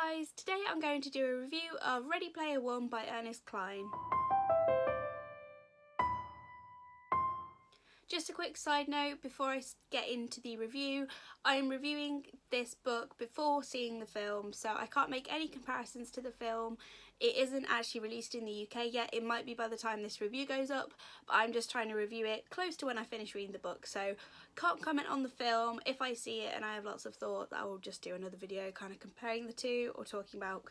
guys, today I'm going to do a review of Ready Player One by Ernest Cline. Just a quick side note before I get into the review, I am reviewing this book before seeing the film, so I can't make any comparisons to the film. It isn't actually released in the UK yet. It might be by the time this review goes up, but I'm just trying to review it close to when I finish reading the book, so can't comment on the film. If I see it and I have lots of thoughts, I will just do another video kind of comparing the two or talking about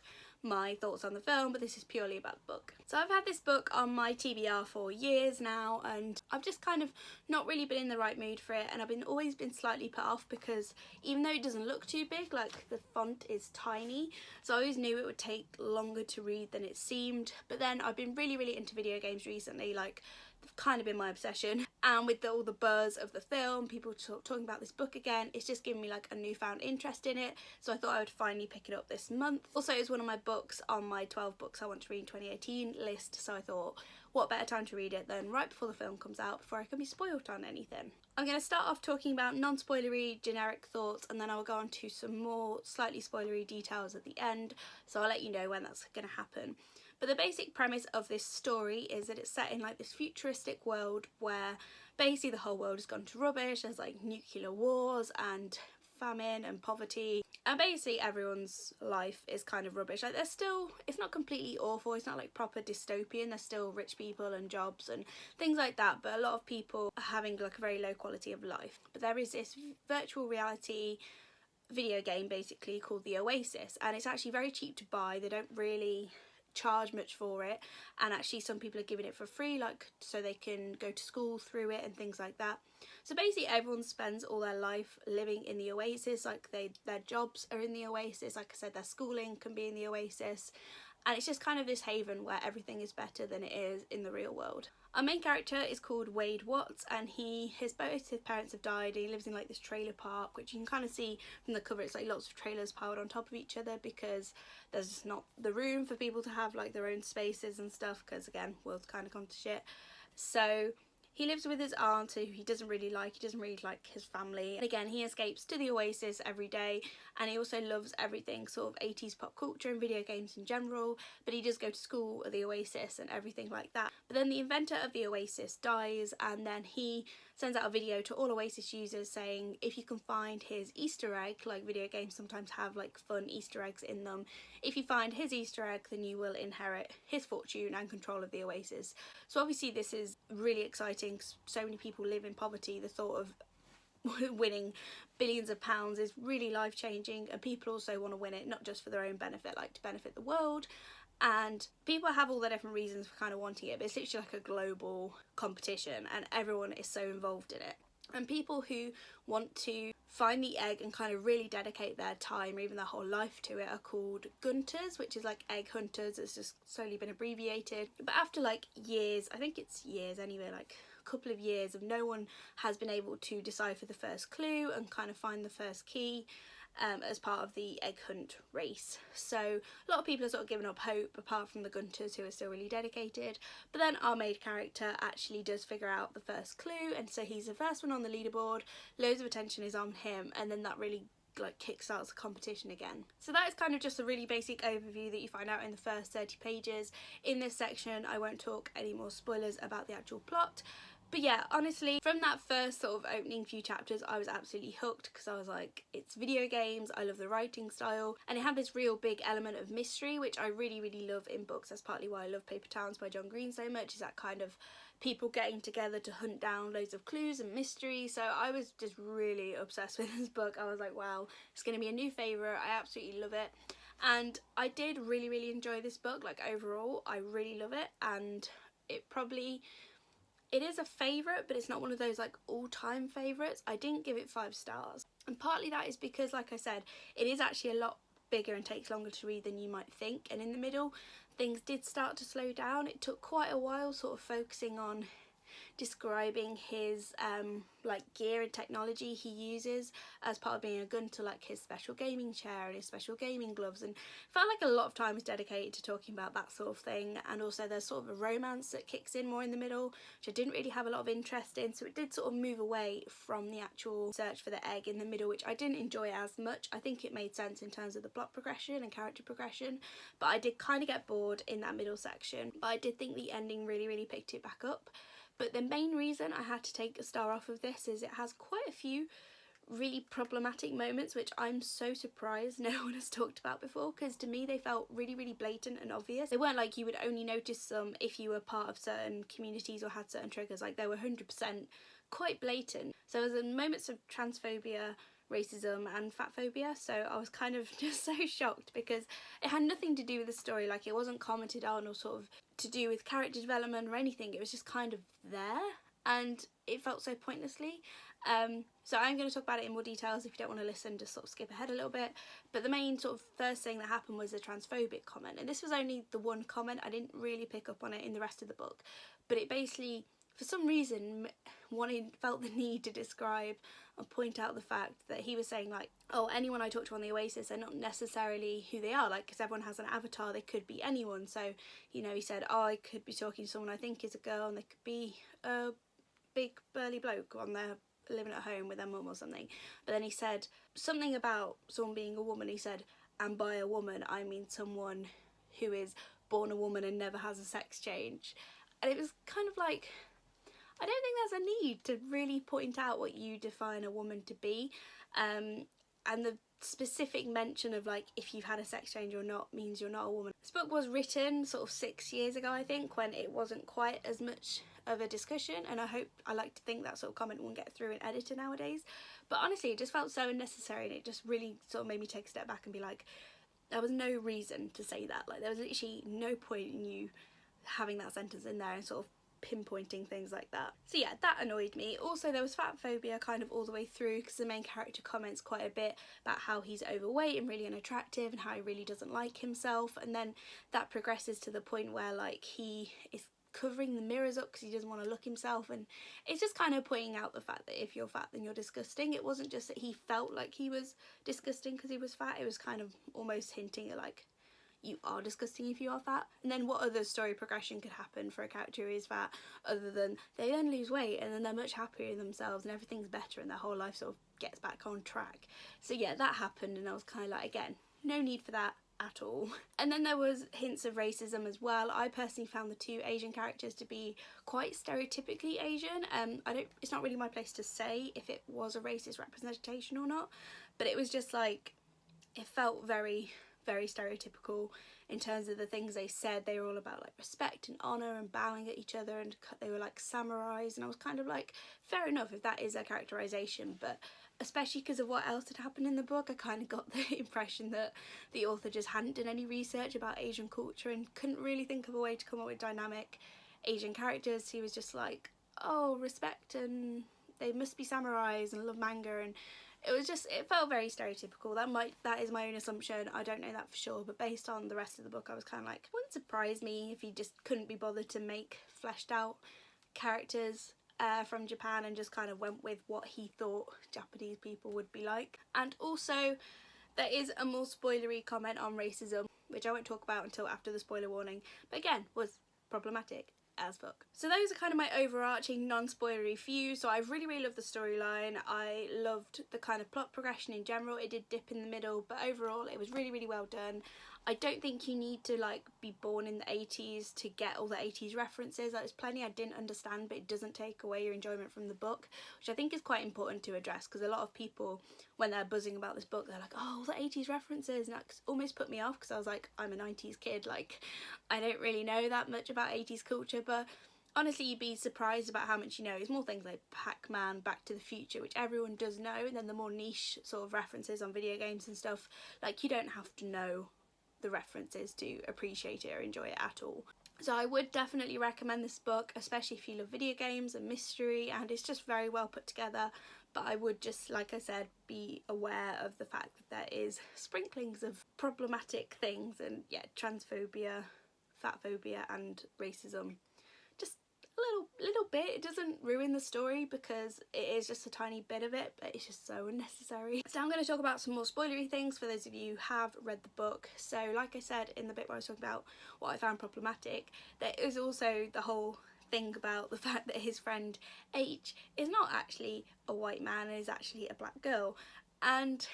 my thoughts on the film, but this is purely about the book. So I've had this book on my TBR for years now, and I've just kind of not really been in the right mood for it, and I've always been slightly put off because even though it doesn't look too big, like the font is tiny, so I always knew it would take longer to read than it seemed. But then I've been really into video games recently, like they've kind of been my obsession, and with all the buzz of the film, people talking about this book again, it's just given me like a newfound interest in it, so I thought I would finally pick it up this month. Also, it was one of my books on my 12 books I want to read in 2018 list, so I thought what better time to read it than right before the film comes out, before I can be spoiled on anything. I'm going to start off talking about non-spoilery generic thoughts, and then I'll go on to some more slightly spoilery details at the end, so I'll let you know when that's going to happen. But the basic premise of this story is that it's set in like this futuristic world where basically the whole world has gone to rubbish. There's like nuclear wars and famine and poverty, and basically everyone's life is kind of rubbish. Like, there's still, it's not completely awful, it's not like proper dystopian, there's still rich people and jobs and things like that, but a lot of people are having like a very low quality of life. But there is this virtual reality video game basically called the Oasis, and it's actually very cheap to buy. They don't really charge much for it, and actually some people are giving it for free, like so they can go to school through it and things like that. So basically everyone spends all their life living in the Oasis, like their jobs are in the Oasis, like I said, their schooling can be in the Oasis, and it's just kind of this haven where everything is better than it is in the real world. Our main character is called Wade Watts, and both his parents have died, and he lives in like this trailer park, which you can kind of see from the cover. It's like lots of trailers piled on top of each other because there's just not the room for people to have like their own spaces and stuff, because again, world's kind of gone to shit. So he lives with his aunt, who he doesn't really like his family. And again, he escapes to the Oasis every day, and he also loves everything sort of 80s pop culture and video games in general, but he does go to school at the Oasis and everything like that. But then the inventor of the Oasis dies, and then he sends out a video to all Oasis users saying if you can find his Easter egg, like video games sometimes have like fun Easter eggs in them, if you find his Easter egg then you will inherit his fortune and control of the Oasis. So obviously this is really exciting. So many people live in poverty. The thought of winning billions of pounds is really life-changing, and people also want to win it not just for their own benefit, like to benefit the world. And people have all their different reasons for kind of wanting it, but it's literally like a global competition and everyone is so involved in it. And people who want to find the egg and kind of really dedicate their time or even their whole life to it are called gunters, which is like egg hunters. It's just slowly been abbreviated. But after like years, I think it's years anyway, like a couple of years of no one has been able to decipher the first clue and kind of find the first key as part of the egg hunt race. So a lot of people are sort of giving up hope, apart from the gunters who are still really dedicated. But then our main character actually does figure out the first clue, and so he's the first one on the leaderboard. Loads of attention is on him, and then that really like kickstarts the competition again. So that is kind of just a really basic overview that you find out in the first 30 pages. In this section I won't talk any more spoilers about the actual plot. But yeah, honestly, from that first sort of opening few chapters, I was absolutely hooked, because I was like, it's video games, I love the writing style, and it had this real big element of mystery, which I really love in books. That's partly why I love Paper Towns by John Green so much, is that kind of people getting together to hunt down loads of clues and mystery. So I was just really obsessed with this book. I was like, wow, it's going to be a new favourite. I absolutely love it. And I did really enjoy this book. Like, overall, I really love it, and it is a favourite, but it's not one of those like all-time favourites. I didn't give it 5 stars, and partly that is because, like I said, it is actually a lot bigger and takes longer to read than you might think, and in the middle things did start to slow down. It took quite a while sort of focusing on describing his like gear and technology he uses as part of being a gunter, like his special gaming chair and his special gaming gloves, and felt like a lot of time was dedicated to talking about that sort of thing. And also there's sort of a romance that kicks in more in the middle, which I didn't really have a lot of interest in, so it did sort of move away from the actual search for the egg in the middle, which I didn't enjoy as much. I think it made sense in terms of the plot progression and character progression, but I did kind of get bored in that middle section. But I did think the ending really picked it back up. But the main reason I had to take a star off of this is it has quite a few really problematic moments, which I'm so surprised no one has talked about before, because to me they felt really blatant and obvious. They weren't like you would only notice them if you were part of certain communities or had certain triggers. Like, they were 100% quite blatant. So there was moments of transphobia, racism and fat phobia, so I was kind of just so shocked because it had nothing to do with the story. Like, it wasn't commented on or sort of to do with character development or anything. It was just kind of there, and it felt so pointlessly. So I'm going to talk about it in more details. If you don't want to listen, just sort of skip ahead a little bit. But the main sort of first thing that happened was a transphobic comment, and this was only the one comment. I didn't really pick up on it in the rest of the book, but it basically, for some reason, felt the need to describe and point out the fact that he was saying, like, oh, anyone I talk to on the Oasis, they're not necessarily who they are, like, because everyone has an avatar, they could be anyone. So, you know, he said, oh, I could be talking to someone I think is a girl, and they could be a big burly bloke on their living at home with their mum or something. But then he said something about someone being a woman. He said, and by a woman I mean someone who is born a woman and never has a sex change. And it was kind of like, I don't think there's a need to really point out what you define a woman to be, and the specific mention of, like, if you've had a sex change or not means you're not a woman. This book was written sort of 6 years ago, I think, when it wasn't quite as much of a discussion, and I like to think that sort of comment won't get through an editor nowadays. But honestly, it just felt so unnecessary, and it just really sort of made me take a step back and be like, there was no reason to say that. Like, there was literally no point in you having that sentence in there and sort of pinpointing things like that. So yeah, that annoyed me. Also, there was fat phobia kind of all the way through, because the main character comments quite a bit about how he's overweight and really unattractive and how he really doesn't like himself, and then that progresses to the point where, like, he is covering the mirrors up because he doesn't want to look himself, and it's just kind of pointing out the fact that if you're fat then you're disgusting. It wasn't just that he felt like he was disgusting because he was fat, it was kind of almost hinting at, like, you are disgusting if you are fat. And then what other story progression could happen for a character who is fat other than they then lose weight and then they're much happier in themselves and everything's better and their whole life sort of gets back on track. So yeah, that happened, and I was kind of like, again, no need for that at all. And then there was hints of racism as well. I personally found the two Asian characters to be quite stereotypically Asian. It's not really my place to say if it was a racist representation or not, but it was just like, it felt very stereotypical in terms of the things they said. They were all about, like, respect and honour and bowing at each other, and they were like samurais, and I was kind of like, fair enough if that is a characterisation, but especially because of what else had happened in the book, I kind of got the impression that the author just hadn't done any research about Asian culture and couldn't really think of a way to come up with dynamic Asian characters. He was just like, oh, respect and they must be samurais and love manga, and it felt very stereotypical. That is my own assumption, I don't know that for sure, but based on the rest of the book I was kind of like, it wouldn't surprise me if he just couldn't be bothered to make fleshed out characters from Japan and just kind of went with what he thought Japanese people would be like. And also there is a more spoilery comment on racism, which I won't talk about until after the spoiler warning, but again was problematic as fuck. So those are kind of my overarching non-spoilery views. So I really loved the storyline, I loved the kind of plot progression in general. It did dip in the middle, but overall it was really well done. I don't think you need to, like, be born in the 80s to get all the 80s references. Like, there's plenty I didn't understand, but it doesn't take away your enjoyment from the book, which I think is quite important to address, because a lot of people, when they're buzzing about this book, they're like, oh, all the 80s references, and that almost put me off, because I was like, I'm a 90s kid, like, I don't really know that much about 80s culture. But honestly, you'd be surprised about how much you know. It's more things like Pac-Man, Back to the Future, which everyone does know, and then the more niche sort of references on video games and stuff, like, you don't have to know the references to appreciate it or enjoy it at all. So I would definitely recommend this book, especially if you love video games and mystery, and it's just very well put together. But I would just, like I said, be aware of the fact that there is sprinklings of problematic things, and yeah, transphobia, fat phobia and racism. Just little bit. It doesn't ruin the story because it is just a tiny bit of it, but it's just so unnecessary. So I'm going to talk about some more spoilery things for those of you who have read the book. So like I said in the bit where I was talking about what I found problematic, there is also the whole thing about the fact that his friend H is not actually a white man and is actually a black girl, and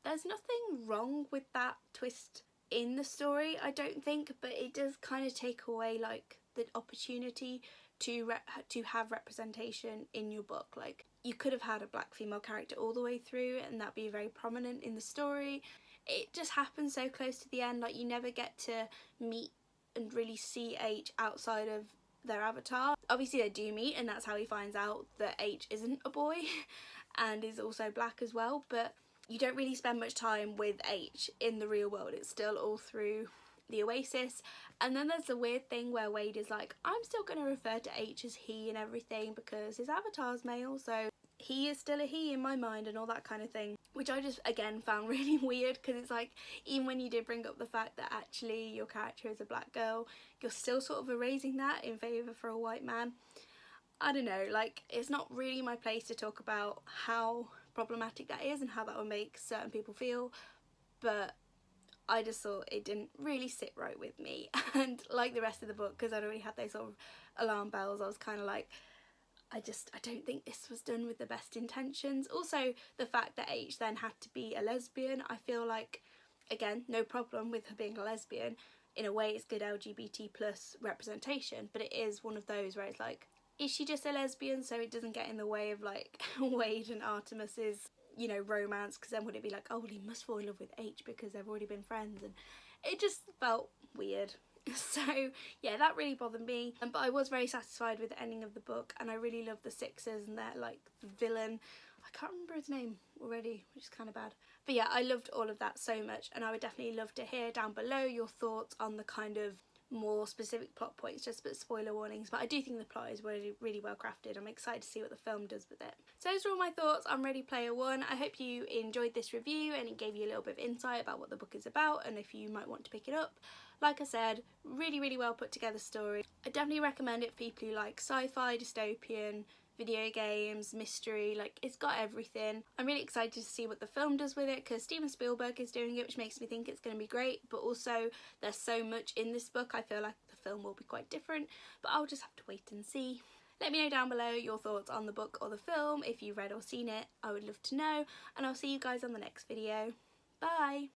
there's nothing wrong with that twist in the story, I don't think, but it does kind of take away like the opportunity to have representation in your book. Like, you could have had a black female character all the way through and that'd be very prominent in the story. It just happens so close to the end, like you never get to meet and really see H outside of their avatar. Obviously they do meet and that's how he finds out that H isn't a boy and is also black as well, but you don't really spend much time with H in the real world. It's still all through the Oasis. And then there's the weird thing where Wade is like, I'm still going to refer to H as he and everything because his avatar's male, so he is still a he in my mind and all that kind of thing, which I just again found really weird, because it's like, even when you did bring up the fact that actually your character is a black girl, you're still sort of erasing that in favour for a white man. I don't know, like, it's not really my place to talk about how problematic that is and how that will make certain people feel, but I just thought it didn't really sit right with me. And like the rest of the book, because I'd already had those sort of alarm bells, I was kind of like, I don't think this was done with the best intentions. Also, the fact that H then had to be a lesbian, I feel like, again, no problem with her being a lesbian. In a way, it's good LGBT plus representation, but it is one of those where it's like, is she just a lesbian so it doesn't get in the way of like Wade and Artemis's, you know, romance? Because then would it be like, oh well, he must fall in love with H because they've already been friends, and it just felt weird. So yeah, that really bothered me, but I was very satisfied with the ending of the book, and I really loved the Sixers and their like villain, I can't remember his name already, which is kind of bad, but yeah, I loved all of that so much, and I would definitely love to hear down below your thoughts on the kind of more specific plot points, just a bit spoiler warnings, but I do think the plot is really, really well crafted. I'm excited to see what the film does with it. So those are all my thoughts on Ready Player One. I hope you enjoyed this review and it gave you a little bit of insight about what the book is about and if you might want to pick it up. Like I said, really, really well put together story. I definitely recommend it for people who like sci-fi, dystopian, video games, mystery, like it's got everything. I'm really excited to see what the film does with it because Steven Spielberg is doing it, which makes me think it's going to be great, but also there's so much in this book, I feel like the film will be quite different, but I'll just have to wait and see. Let me know down below your thoughts on the book or the film. If you've read or seen it, I would love to know, and I'll see you guys on the next video. Bye!